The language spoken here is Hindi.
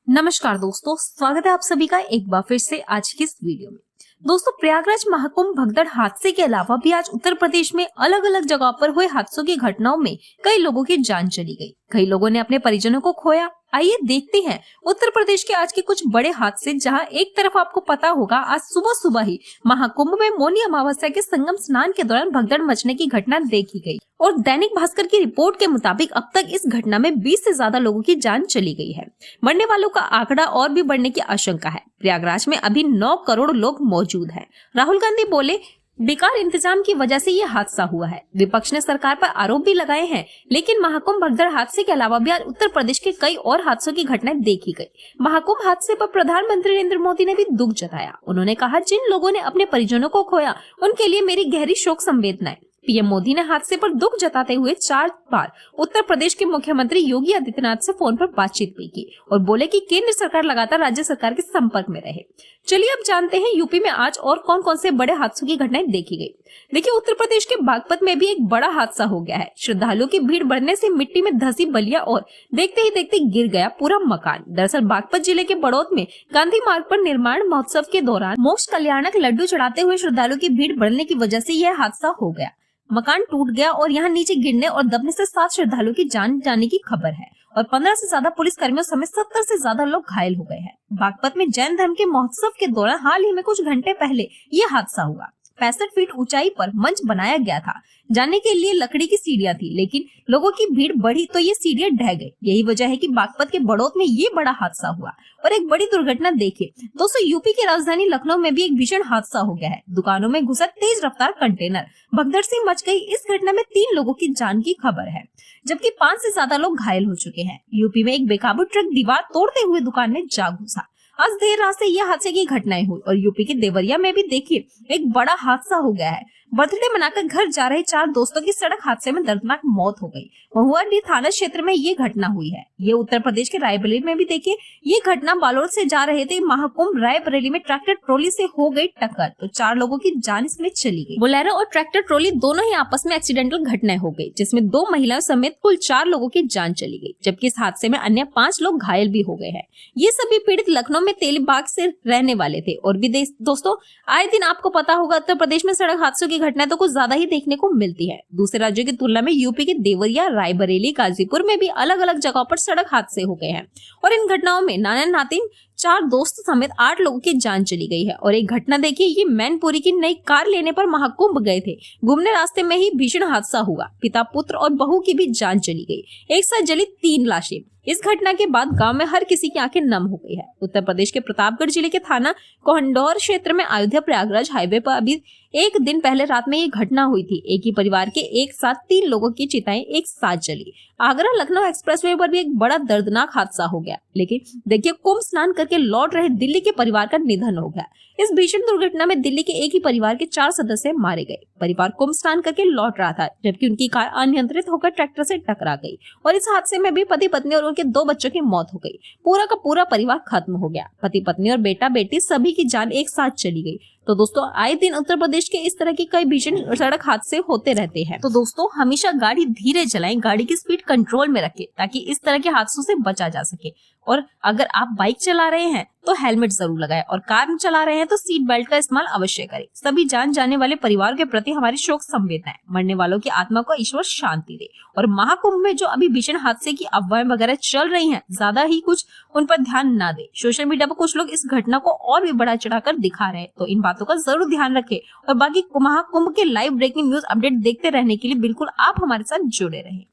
नमस्कार दोस्तों, स्वागत है आप सभी का एक बार फिर से आज की इस वीडियो में। दोस्तों, प्रयागराज महाकुंभ भगदड़ हादसे के अलावा भी आज उत्तर प्रदेश में अलग अलग जगहों पर हुए हादसों की घटनाओं में कई लोगों की जान चली गई, कई लोगों ने अपने परिजनों को खोया। आइए देखते हैं उत्तर प्रदेश के आज के कुछ बड़े हादसे, जहां एक तरफ आपको पता होगा आज सुबह सुबह ही महाकुंभ में मौनी अमावस्या के संगम स्नान के दौरान भगदड़ मचने की घटना देखी गई और दैनिक भास्कर की रिपोर्ट के मुताबिक अब तक इस घटना में 20 से ज्यादा लोगों की जान चली गई है। मरने वालों का आंकड़ा और भी बढ़ने की आशंका है। प्रयागराज में अभी 9 करोड़ लोग मौजूद हैं। राहुल गांधी बोले, बेकार इंतजाम की वजह से ये हादसा हुआ है। विपक्ष ने सरकार पर आरोप भी लगाए हैं, लेकिन महाकुंभ भगदड़ हादसे के अलावा भी आज उत्तर प्रदेश के कई और हादसों की घटनाएं देखी गई। महाकुंभ हादसे पर प्रधानमंत्री नरेंद्र मोदी ने भी दुख जताया। उन्होंने कहा, जिन लोगों ने अपने परिजनों को खोया उनके लिए मेरी गहरी शोक संवेदनाएं। पीएम मोदी ने हादसे पर दुख जताते हुए 4 बार उत्तर प्रदेश के मुख्यमंत्री योगी आदित्यनाथ से फोन पर बातचीत भी की और बोले कि केंद्र सरकार लगातार राज्य सरकार के संपर्क में रहे। चलिए अब जानते हैं यूपी में आज और कौन कौन से बड़े हादसों की घटनाएं देखी गई। देखिए, उत्तर प्रदेश के बागपत में भी एक बड़ा हादसा हो गया है। श्रद्धालुओं की भीड़ बढ़ने से मिट्टी में धंसी बलिया और देखते ही देखते गिर गया पूरा मकान। दरअसल बागपत जिले के बड़ौत में गांधी मार्ग पर निर्माण महोत्सव के दौरान मोक्ष कल्याणक लड्डू चढ़ाते हुए श्रद्धालुओं की भीड़ बढ़ने की वजह से यह हादसा हो गया। मकान टूट गया और यहाँ नीचे गिरने और दबने से 7 श्रद्धालुओं की जान जाने की खबर है और 15 से ज्यादा पुलिस कर्मियों समेत 70 से ज्यादा लोग घायल हो गए हैं। बागपत में जैन धर्म के महोत्सव के दौरान हाल ही में कुछ घंटे पहले ये हादसा हुआ। 65 फीट ऊंचाई पर मंच बनाया गया था। जाने के लिए लकड़ी की सीढ़ियां थी, लेकिन लोगों की भीड़ बढ़ी तो ये सीढ़ियां ढह गई। यही वजह है कि बागपत के बड़ौत में ये बड़ा हादसा हुआ और एक बड़ी दुर्घटना देखिए। दोस्तों, यूपी की राजधानी लखनऊ में भी एक भीषण हादसा हो गया है। दुकानों में घुसा तेज रफ्तार कंटेनर, भगदड़ से मच गई। इस घटना में 3 लोगों की जान की खबर है, जबकि 5 से ज्यादा लोग घायल हो चुके हैं। यूपी में एक बेकाबू ट्रक दीवार तोड़ते हुए दुकान में जा घुसा। आज देर रात से यह हादसे की घटनाएं हुई और यूपी के देवरिया में भी देखिए एक बड़ा हादसा हो गया है। बर्थडे मनाकर घर जा रहे 4 दोस्तों की सड़क हादसे में दर्दनाक मौत हो गई। महुआडीह थाना क्षेत्र में ये घटना हुई है। ये उत्तर प्रदेश के रायबरेली में भी देखिए, ये घटना बालोद से जा रहे थे महाकुंभ, रायबरेली में ट्रैक्टर ट्रॉली से हो गई टक्कर तो 4 लोगों की जान इसमें चली गई। बोलेरो और ट्रैक्टर ट्रॉली दोनों ही आपस में एक्सीडेंटल घटनाएं हो गई, जिसमें 2 महिलाओं समेत कुल 4 लोगों की जान चली गई, जबकि इस हादसे में अन्य 5 लोग घायल भी हो गए हैं। ये सभी पीड़ित लखनऊ में तेलीबाग से रहने वाले थे। और भी दोस्तों, आए दिन आपको पता होगा उत्तर प्रदेश में सड़क हादसों की घटनाएं तो कुछ ज्यादा ही देखने को मिलती है। दूसरे राज्यों की तुलना में यूपी के देवरिया, रायबरेली, गाजीपुर में भी अलग अलग जगहों पर सड़क हादसे हो गए हैं और इन घटनाओं में नाना नातिन 4 दोस्त समेत 8 लोगों की जान चली गई है। और एक घटना देखिए, ये मैनपुरी की नई कार लेने पर महाकुंभ गए थे। घूमने रास्ते में ही भीषण हादसा हुआ। पिता, पुत्र और बहू की भी जान चली गई। एक साथ जली 3 लाशें। इस घटना के बाद गांव में हर किसी की आंखें नम हो गई है। उत्तर प्रदेश के प्रतापगढ़ जिले के थाना कोहंडौर क्षेत्र में अयोध्या प्रयागराज हाईवे पर अभी एक दिन पहले रात में ये घटना हुई थी। एक ही परिवार के एक साथ 3 लोगों की चिताएं एक साथ जली। आगरा लखनऊ एक्सप्रेसवे पर भी एक बड़ा दर्दनाक हादसा हो गया। लेकिन देखिए, कुंभ स्नान करके लौट रहे दिल्ली के परिवार का निधन हो गया। इस भीषण दुर्घटना में दिल्ली के एक ही परिवार के 4 सदस्य मारे गए। परिवार कुंभ स्नान करके लौट रहा था, जबकि उनकी कार अनियंत्रित होकर ट्रैक्टर से टकरा गई और इस हादसे में भी पति पत्नी और उनके 2 बच्चों की मौत हो गई। पूरा का पूरा परिवार खत्म हो गया। पति पत्नी और बेटा बेटी सभी की जान एक साथ चली गई। तो दोस्तों, आए दिन उत्तर प्रदेश के इस तरह के कई भीषण सड़क हादसे होते रहते हैं। तो दोस्तों, हमेशा गाड़ी धीरे चलाएं, गाड़ी की स्पीड कंट्रोल में रखें ताकि इस तरह के हादसों से बचा जा सके। और अगर आप बाइक चला रहे हैं तो हेलमेट जरूर लगाएं और कार चला रहे हैं तो सीट बेल्ट का इस्तेमाल अवश्य करें। सभी जान जाने वाले परिवार के प्रति हमारी शोक संवेदनाएं। मरने वालों की आत्मा को ईश्वर शांति दे। और महाकुंभ में जो अभी भीषण हादसे की अफवाहें वगैरह चल रही हैं, ज्यादा ही कुछ उन पर ध्यान ना दे। सोशल मीडिया पर कुछ लोग इस घटना को और भी बढ़ा चढ़ाकर दिखा रहे हैं, तो इन बातों का जरूर ध्यान रखें। और बाकी महाकुंभ के लाइव ब्रेकिंग न्यूज अपडेट देखते रहने के लिए बिल्कुल आप हमारे साथ जुड़े रहें।